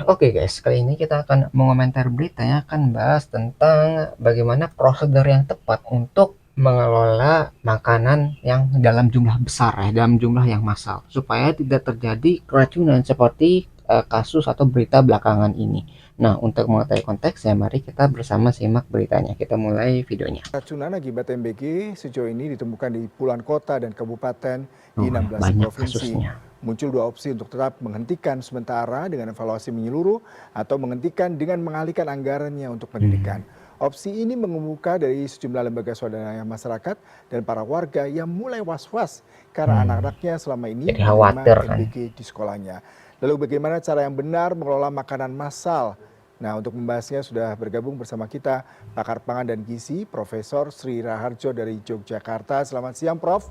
Oke guys, kali ini kita akan mengomentar berita yang akan bahas tentang bagaimana prosedur yang tepat untuk mengelola makanan yang dalam jumlah besar ya, dalam jumlah yang massal, supaya tidak terjadi keracunan seperti kasus atau berita belakangan ini. Nah, untuk mengetahui konteksnya, mari kita bersama simak beritanya. Kita mulai videonya. Racunan akibat MBG sejauh ini ditemukan di puluhan kota dan kabupaten di Oh, 16 banyak provinsi. kasusnya. Muncul dua opsi untuk tetap menghentikan sementara dengan evaluasi menyeluruh atau menghentikan dengan mengalihkan anggarannya untuk pendidikan. Opsi ini mengemuka dari sejumlah lembaga swadaya masyarakat dan para warga yang mulai was-was karena anak-anaknya selama ini Jadi menerima khawatir kan. MBG di sekolahnya. Lalu bagaimana cara yang benar mengelola makanan massal? Nah, untuk membahasnya sudah bergabung bersama kita pakar pangan dan gizi, Profesor Sri Raharjo dari Yogyakarta. Selamat siang, Prof.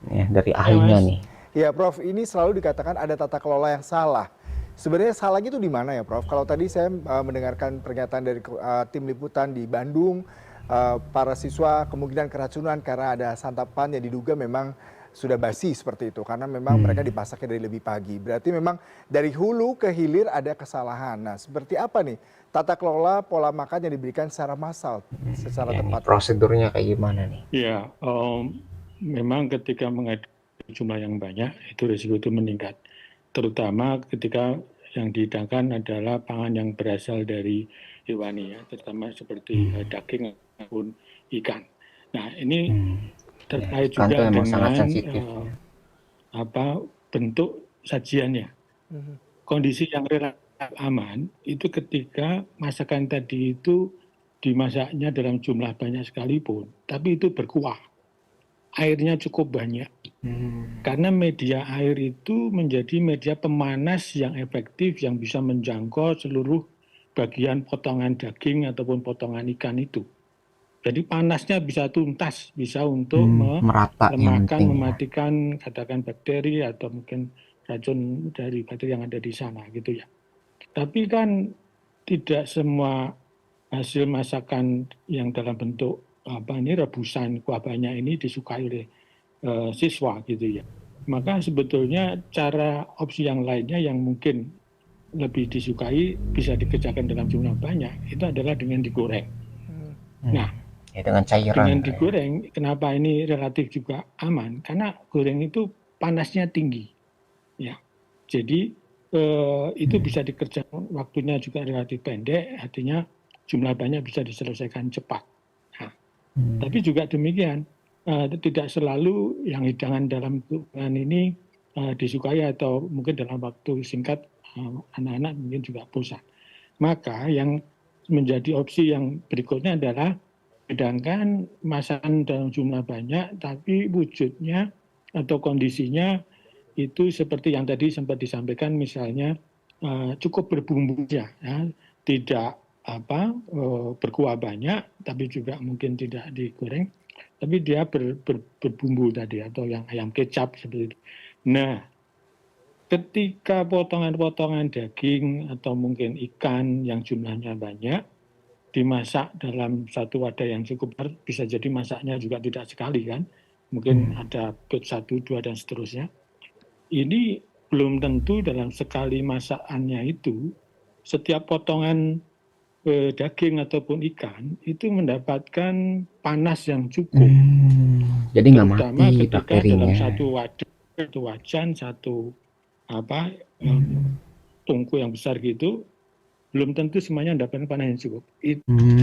Ya, dari Ya ahlinya Mas, nih. Ya, Prof, ini selalu dikatakan ada tata kelola yang salah. Sebenarnya salahnya itu di mana ya, Prof? Kalau tadi saya mendengarkan pernyataan dari tim liputan di Bandung, para siswa kemungkinan keracunan karena ada santapan yang diduga memang sudah basi seperti itu, karena memang mereka dipasaknya dari lebih pagi. Berarti memang dari hulu ke hilir ada kesalahan. Nah, seperti apa nih tata kelola pola makan yang diberikan secara massal, secara Ya, nih tepat, Prof? prosedurnya kayak gimana nih? ya memang ketika menghadapi jumlah yang banyak itu risiko itu meningkat, terutama ketika yang dihidangkan adalah pangan yang berasal dari hewani ya, terutama seperti daging maupun ikan. Nah ini Ya, terkait ikan tuh juga emang sangat dengan sensitif ya. bentuk sajiannya. Kondisi yang relatif aman itu ketika masakan tadi itu dimasaknya dalam jumlah banyak sekalipun, tapi itu berkuah, airnya cukup banyak. Karena media air itu menjadi media pemanas yang efektif yang bisa menjangkau seluruh bagian potongan daging ataupun potongan ikan itu. Jadi panasnya bisa tuntas, bisa untuk Merata yang melemahkan, penting ya. mematikan katakan bakteri atau mungkin racun dari bakteri yang ada di sana gitu ya. Tapi kan tidak semua hasil masakan yang dalam bentuk rebusan kuah banyak ini disukai oleh siswa gitu ya. Maka sebetulnya cara opsi yang lainnya yang mungkin lebih disukai bisa dikerjakan dalam jumlah banyak itu adalah dengan digoreng. Nah, Ya, dengan cairan dengan kan ya. digoreng, kenapa ini relatif juga aman? Karena goreng itu panasnya tinggi, ya. Jadi itu bisa dikerjakan waktunya juga relatif pendek, artinya jumlah banyak bisa diselesaikan cepat. Nah, tapi juga demikian, tidak selalu yang hidangan dalam hidangan ini disukai atau mungkin dalam waktu singkat anak-anak mungkin juga bosan. Maka yang menjadi opsi yang berikutnya adalah sedangkan masakan dalam jumlah banyak, tapi wujudnya atau kondisinya itu seperti yang tadi sempat disampaikan, misalnya cukup berbumbu ya, tidak berkuah banyak, tapi juga mungkin tidak digoreng, tapi dia berbumbu tadi atau yang ayam kecap seperti itu. Nah, ketika potongan-potongan daging atau mungkin ikan yang jumlahnya banyak dimasak dalam satu wadah yang cukup besar, bisa jadi masaknya juga tidak sekali kan, mungkin ada satu, dua, dan seterusnya. Ini belum tentu dalam sekali masakannya itu, setiap potongan daging ataupun ikan itu mendapatkan panas yang cukup. Jadi nggak mati Terutama ketika dalam bakterinya. satu wadah, satu wajan, satu tungku yang besar gitu, belum tentu semuanya mendapatkan panas yang cukup.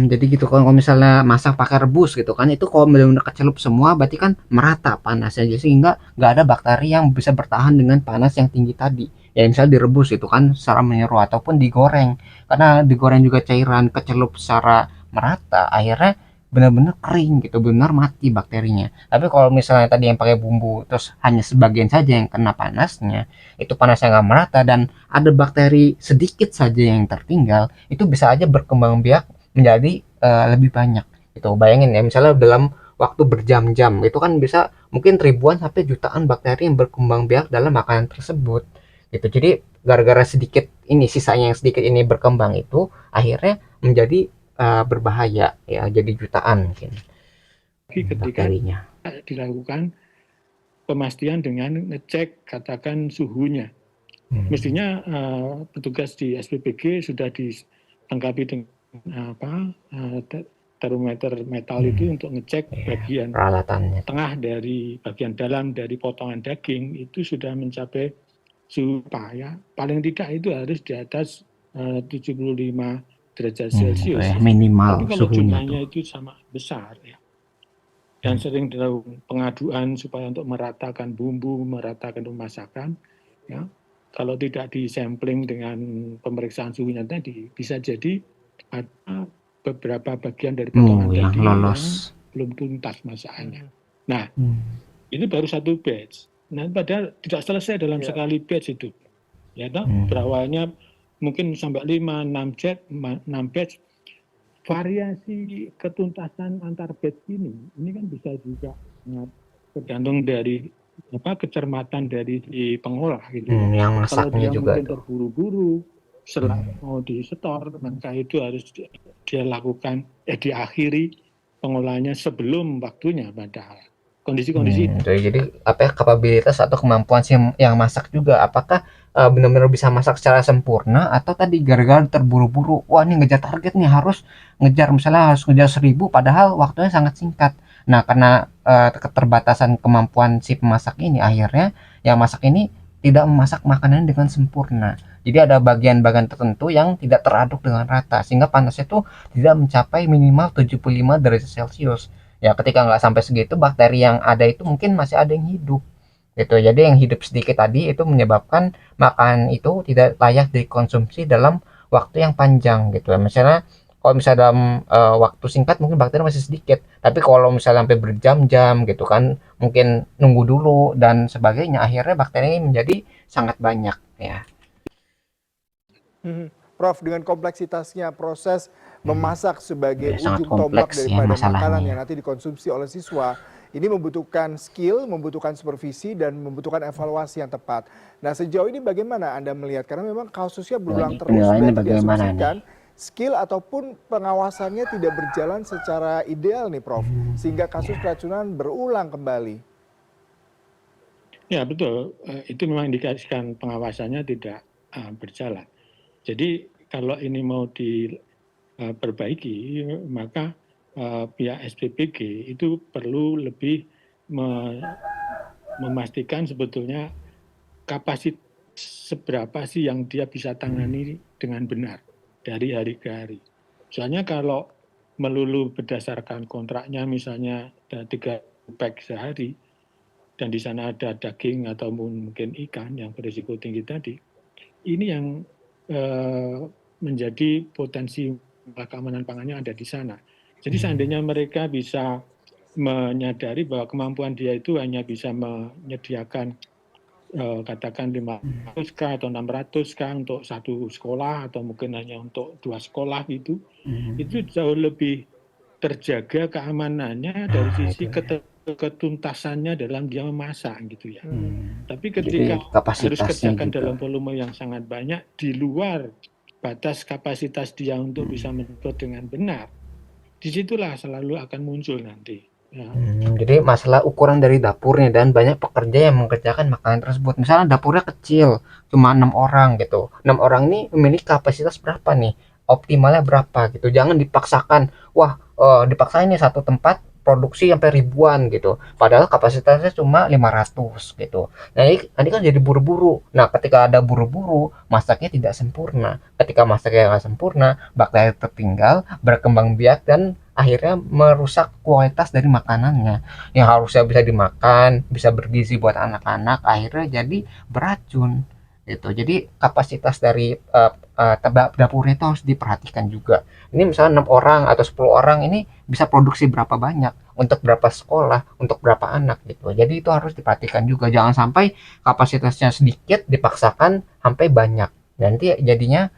Jadi gitu kan, kalau misalnya masak pakai rebus gitu kan, itu kalau benar-benar kecelup semua berarti kan merata panasnya, jadi sehingga nggak ada bakteri yang bisa bertahan dengan panas yang tinggi tadi. Ya misalnya direbus itu kan secara menyeruak ataupun digoreng, karena digoreng juga cairan kecelup secara merata, akhirnya benar-benar kering gitu, benar mati bakterinya. Tapi kalau misalnya tadi yang pakai bumbu terus hanya sebagian saja yang kena panasnya, itu panasnya nggak merata dan ada bakteri sedikit saja yang tertinggal, itu bisa aja berkembang biak menjadi lebih banyak. Itu bayangin ya, misalnya dalam waktu berjam-jam itu kan bisa mungkin ribuan sampai jutaan bakteri yang berkembang biak dalam makanan tersebut gitu. Jadi gara-gara sedikit ini, sisanya yang sedikit ini berkembang, itu akhirnya menjadi berbahaya ya, jadi jutaan mungkin Ketika bakterinya. dilakukan pemastian dengan ngecek katakan suhunya. Mestinya petugas di SPBG sudah dilengkapi dengan termometer metal itu untuk ngecek bagian Peralatannya. tengah dari bagian dalam dari potongan daging itu sudah mencapai suhu ya paling tidak itu harus di atas 75 derajat Celcius. Minimal Tapi kalau suhunya jumlahnya tuh. itu sama besar ya. Dan sering dilakukan pengaduan supaya untuk meratakan bumbu, meratakan pemasakan, ya. Kalau tidak disampling dengan pemeriksaan suhunya tadi, bisa jadi ada beberapa bagian dari potongan yang tadi yang lolos. belum tuntas masakannya. Nah, ini baru satu batch. Nah, padahal tidak selesai dalam sekali batch itu. Ya, berawalnya mungkin sampai 5, 6 batch. Variasi ketuntasan antar batch ini kan bisa juga tergantung dari kecermatan dari si pengolah gitu ya. Yang Kalau masaknya dia juga mungkin tuh. terburu-buru, mau disetor, maka itu harus dia lakukan, diakhiri pengolahannya sebelum waktunya padahal. Kondisi-kondisi Jadi kapabilitas atau kemampuan si yang masak juga, apakah benar-benar bisa masak secara sempurna atau tadi gara-gara terburu-buru, wah ini ngejar target nih, harus ngejar, misalnya harus ngejar 1000 padahal waktunya sangat singkat. Nah, karena keterbatasan kemampuan si pemasak ini, akhirnya yang masak ini tidak memasak makanan dengan sempurna. Jadi ada bagian-bagian tertentu yang tidak teraduk dengan rata sehingga panasnya itu tidak mencapai minimal 75 derajat Celcius. Ya, ketika nggak sampai segitu, bakteri yang ada itu mungkin masih ada yang hidup gitu. Jadi yang hidup sedikit tadi itu menyebabkan makanan itu tidak layak dikonsumsi dalam waktu yang panjang gitu ya. Misalnya kalau misalnya dalam waktu singkat mungkin bakteri masih sedikit, tapi kalau misalnya sampai berjam-jam gitu kan, mungkin nunggu dulu dan sebagainya, akhirnya bakteri menjadi sangat banyak ya. Prof, dengan kompleksitasnya proses memasak sebagai Sangat ujung tombak kompleks ya daripada makanan yang masalahnya. nanti dikonsumsi oleh siswa, ini membutuhkan skill, membutuhkan supervisi, dan membutuhkan evaluasi yang tepat. Nah, sejauh ini bagaimana Anda melihat? Karena memang kasusnya berulang terus Penilaiannya dan bagaimana nih? diasumsikan skill ataupun pengawasannya tidak berjalan secara ideal nih Prof. Sehingga kasus keracunan berulang kembali. ya betul, itu memang indikasikan pengawasannya tidak berjalan. Jadi kalau ini mau diperbaiki, maka pihak SPBG itu perlu lebih memastikan sebetulnya kapasitas seberapa sih yang dia bisa tangani dengan benar dari hari ke hari. Soalnya kalau melulu berdasarkan kontraknya misalnya ada 3 pack sehari, dan di sana ada daging atau mungkin ikan yang berisiko tinggi tadi, ini yang menjadi potensi keamanan pangannya ada di sana. Jadi seandainya mereka bisa menyadari bahwa kemampuan dia itu hanya bisa menyediakan katakan 500k atau 600k untuk satu sekolah atau mungkin hanya untuk 2 sekolah itu jauh lebih terjaga keamanannya dari sisi ketuntasannya dalam dia memasak gitu ya. Tapi Jadi ketika harus kapasitasnya kerjakan juga. dalam volume yang sangat banyak di luar batas kapasitas dia untuk bisa menyebut dengan benar, disitulah selalu akan muncul nanti. Ya. Jadi masalah ukuran dari dapurnya dan banyak pekerja yang mengerjakan makanan tersebut. Misalnya dapurnya kecil, cuma 6 orang gitu. 6 orang ini memiliki kapasitas berapa nih? Optimalnya berapa gitu. Jangan dipaksakan. Wah, dipaksain nih satu tempat produksi sampai ribuan gitu. Padahal kapasitasnya cuma 500 gitu. Nah, ini nanti kan jadi buru-buru. Nah, ketika ada buru-buru, masaknya tidak sempurna. Ketika masaknya nggak sempurna, bakteri tertinggal, berkembang biak dan akhirnya merusak kualitas dari makanannya yang harusnya bisa dimakan, bisa bergizi buat anak-anak, akhirnya jadi beracun gitu. Jadi kapasitas dari dapurnya itu harus diperhatikan juga. Ini misalnya 6 orang atau 10 orang ini bisa produksi berapa banyak untuk berapa sekolah, untuk berapa anak gitu. Jadi itu harus diperhatikan juga. Jangan sampai kapasitasnya sedikit dipaksakan sampai banyak. Nanti jadinya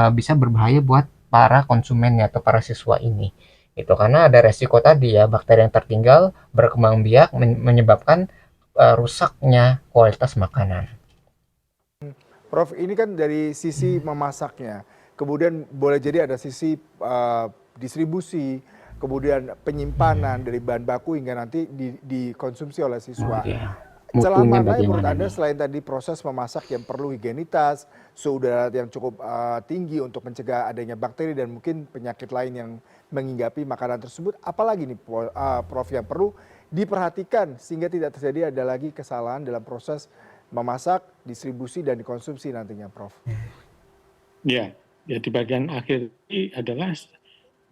bisa berbahaya buat para konsumennya atau para siswa ini. Itu karena ada resiko tadi ya, bakteri yang tertinggal berkembang biak menyebabkan rusaknya kualitas makanan. Prof, ini kan dari sisi memasaknya, kemudian boleh jadi ada sisi distribusi, kemudian penyimpanan dari bahan baku hingga nanti dikonsumsi oleh siswa. Iya. Celah mutunya mana yang menurut bagaimana Anda nih? selain tadi proses memasak yang perlu higienitas, suhu udara yang cukup tinggi untuk mencegah adanya bakteri dan mungkin penyakit lain yang menghinggapi makanan tersebut, apalagi nih Prof yang perlu diperhatikan sehingga tidak terjadi ada lagi kesalahan dalam proses memasak, distribusi dan dikonsumsi nantinya Prof. Ya, ya di bagian akhir ini adalah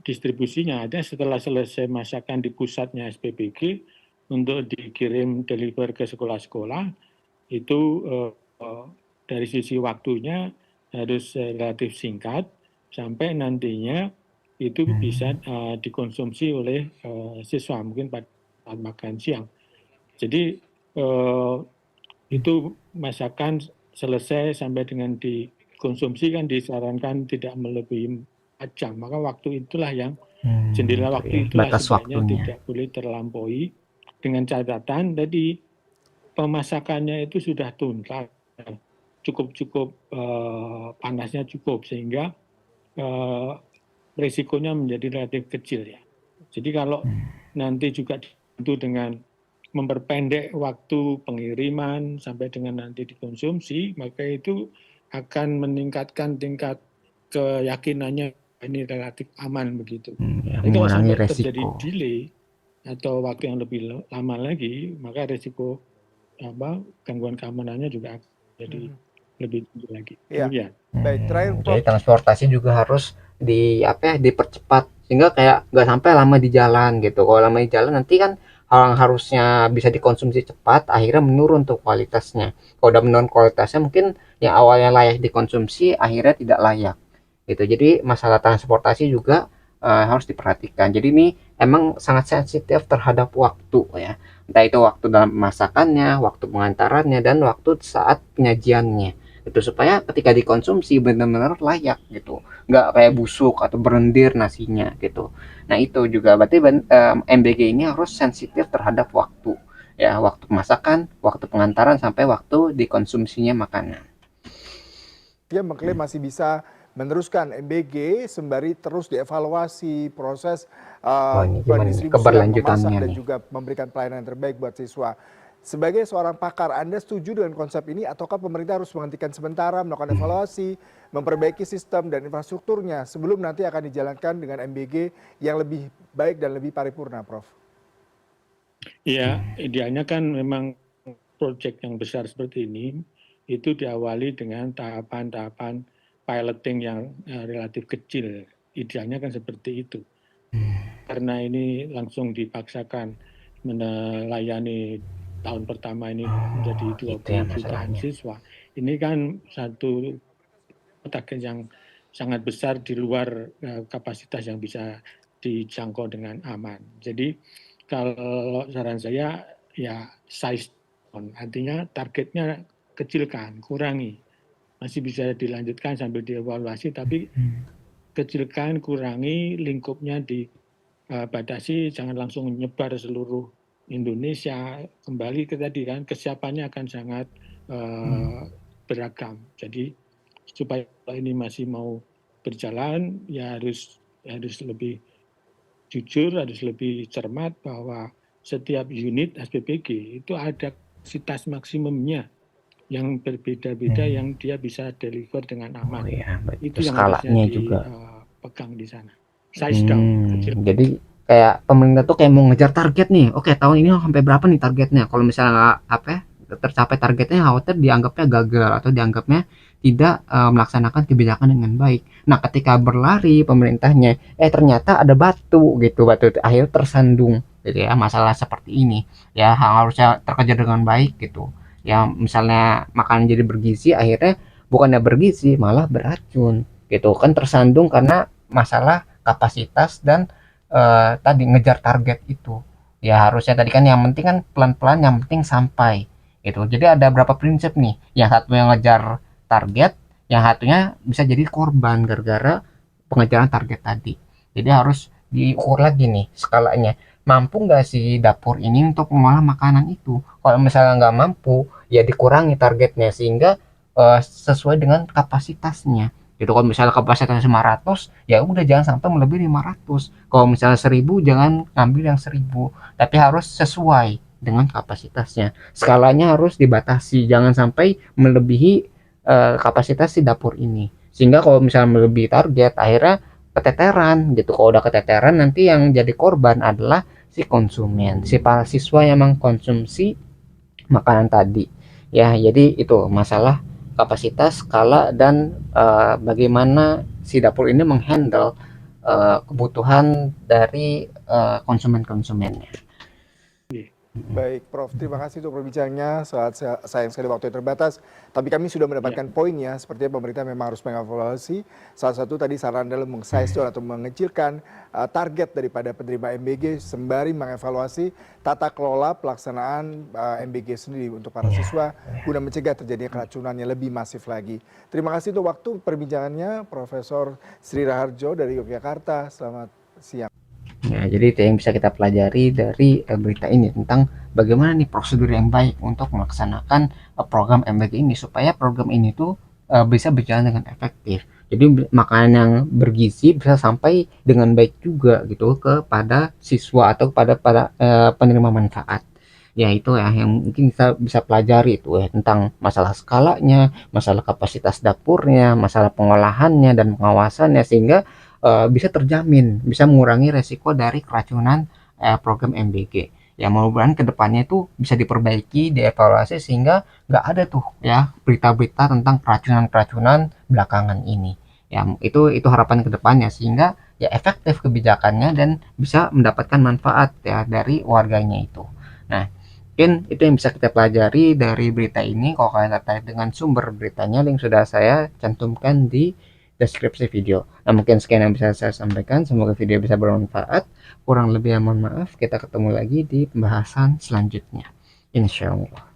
distribusinya. Ada setelah selesai masakan di pusatnya SPBG untuk dikirim deliver ke sekolah-sekolah itu dari sisi waktunya harus relatif singkat sampai nantinya itu bisa dikonsumsi oleh siswa mungkin pada saat makan siang. Jadi itu masakan selesai sampai dengan dikonsumsi kan disarankan tidak melebihi 4 jam. Maka waktu itulah yang jendela Itu ya, waktu itulah batas sebaiknya waktunya. tidak boleh terlampaui dengan catatan tadi pemasakannya itu sudah tuntas, cukup panasnya cukup sehingga risikonya menjadi relatif kecil ya. Jadi kalau nanti juga dibantu dengan memperpendek waktu pengiriman sampai dengan nanti dikonsumsi, maka itu akan meningkatkan tingkat keyakinannya ini relatif aman begitu. Ya, Tapi kalau mengurangi sampai terjadi resiko. delay atau waktu yang lebih lama lagi, maka risiko gangguan keamanannya juga akan jadi lebih tinggi lagi. Iya, Demikian. baik terakhir Jadi Prof. transportasi juga harus apa ya, dipercepat sehingga kayak nggak sampai lama di jalan gitu. Kalau lama di jalan nanti kan hal yang harusnya bisa dikonsumsi cepat akhirnya menurun tuh kualitasnya. Kalau udah menurun kualitasnya mungkin yang awalnya layak dikonsumsi akhirnya tidak layak gitu. Jadi masalah transportasi juga harus diperhatikan. Jadi ini emang sangat sensitif terhadap waktu ya. Entah itu waktu dalam masakannya, waktu pengantarannya, dan waktu saat penyajiannya itu supaya ketika dikonsumsi benar-benar layak gitu, nggak kayak busuk atau berendir nasinya gitu. Nah itu juga berarti MBG ini harus sensitif terhadap waktu ya, waktu masakan, waktu pengantaran sampai waktu dikonsumsinya makanan. Dia mengklaim masih bisa meneruskan MBG sembari terus dievaluasi proses Oh ini gimana nih pendistribusian, memasak keberlanjutannya dan nih? juga memberikan pelayanan yang terbaik buat siswa. Sebagai seorang pakar, Anda setuju dengan konsep ini ataukah pemerintah harus menghentikan sementara, melakukan evaluasi, memperbaiki sistem dan infrastrukturnya sebelum nanti akan dijalankan dengan MBG yang lebih baik dan lebih paripurna, Prof? Ya, idealnya kan memang proyek yang besar seperti ini itu diawali dengan tahapan-tahapan piloting yang relatif kecil. Idealnya kan seperti itu. Karena ini langsung dipaksakan melayani tahun pertama ini menjadi Itu ya 20 jutaan masalahnya. siswa. Ini kan satu target yang sangat besar di luar kapasitas yang bisa dijangkau dengan aman. Jadi kalau saran saya ya size down, artinya targetnya kecilkan, kurangi. Masih bisa dilanjutkan sambil dievaluasi, tapi kecilkan, kurangi, lingkupnya dibatasi, jangan langsung menyebar seluruh Indonesia. Kembali ke tadi kan, kesiapannya akan sangat beragam. Jadi supaya ini masih mau berjalan, ya harus lebih jujur, harus lebih cermat bahwa setiap unit SPBG itu ada kapasitas maksimumnya yang berbeda-beda yang dia bisa deliver dengan Oh aman. ya, berarti itu Itu yang harusnya skalanya juga. dipegang di sana. Size down, kecil. Jadi kayak pemerintah tuh kayak mau ngejar target nih. Oke, tahun ini sampai berapa nih targetnya? Kalau misalnya nggak apa ya, tercapai targetnya, khawatir dianggapnya gagal atau dianggapnya tidak melaksanakan kebijakan dengan baik. Nah, ketika berlari pemerintahnya, ternyata ada batu gitu, batu itu akhirnya tersandung gitu ya. Masalah seperti ini ya harusnya terkejar dengan baik gitu. Ya misalnya makanan jadi bergizi akhirnya bukannya bergizi malah beracun gitu kan, tersandung karena masalah kapasitas dan tadi ngejar target itu. Ya harusnya tadi kan yang penting kan pelan-pelan, yang penting sampai gitu. Jadi ada berapa prinsip nih, yang satu yang ngejar target, yang satunya bisa jadi korban gara-gara pengejaran target tadi. Jadi harus diukur lagi nih skalanya, mampu nggak sih dapur ini untuk mengolah makanan itu. Kalau misalnya nggak mampu ya dikurangi targetnya sehingga sesuai dengan kapasitasnya gitu. Kalau misalnya kapasitasnya 500 ya udah jangan sampai melebihi 500. Kalau misalnya 1000 jangan ngambil yang 1000, tapi harus sesuai dengan kapasitasnya. Skalanya harus dibatasi, jangan sampai melebihi kapasitas si dapur ini. Sehingga kalau misalnya melebihi target, akhirnya keteteran gitu. Kalau udah keteteran, nanti yang jadi korban adalah si konsumen, si para siswa yang mengkonsumsi makanan tadi. Ya, jadi itu masalah kapasitas, skala, dan bagaimana si dapur ini menghandle kebutuhan dari konsumen-konsumennya. Baik, Prof. Terima kasih untuk perbincangannya. Sayang sekali waktu yang terbatas. Tapi kami sudah mendapatkan poinnya. Sepertinya pemerintah memang harus mengevaluasi. Salah satu tadi saran adalah meng-size down atau mengecilkan target daripada penerima MBG sembari mengevaluasi tata kelola pelaksanaan MBG sendiri untuk para siswa guna mencegah terjadinya keracunan yang lebih masif lagi. Terima kasih untuk waktu perbincangannya, Profesor Sri Raharjo dari Yogyakarta. Selamat siang. Ya, jadi itu yang bisa kita pelajari dari berita ini tentang bagaimana nih prosedur yang baik untuk melaksanakan program MBG ini supaya program ini tuh bisa berjalan dengan efektif. Jadi makanan yang bergizi bisa sampai dengan baik juga gitu kepada siswa atau kepada penerima manfaat. Ya itu ya yang mungkin kita bisa pelajari itu ya tentang masalah skalanya, masalah kapasitas dapurnya, masalah pengolahannya dan pengawasannya sehingga bisa terjamin, bisa mengurangi resiko dari keracunan program MBG. Ya mudah-mudahan kedepannya itu bisa diperbaiki, dievaluasi sehingga nggak ada tuh ya berita-berita tentang keracunan-keracunan belakangan ini. Ya itu harapan kedepannya sehingga ya efektif kebijakannya dan bisa mendapatkan manfaat ya dari warganya itu. Nah, mungkin itu yang bisa kita pelajari dari berita ini. Kalau kalian tertarik dengan sumber beritanya, link sudah saya cantumkan di deskripsi video. Nah, mungkin sekian yang bisa saya sampaikan. Semoga video bisa bermanfaat. Kurang lebih mohon maaf. Kita ketemu lagi di pembahasan selanjutnya. Insya Allah.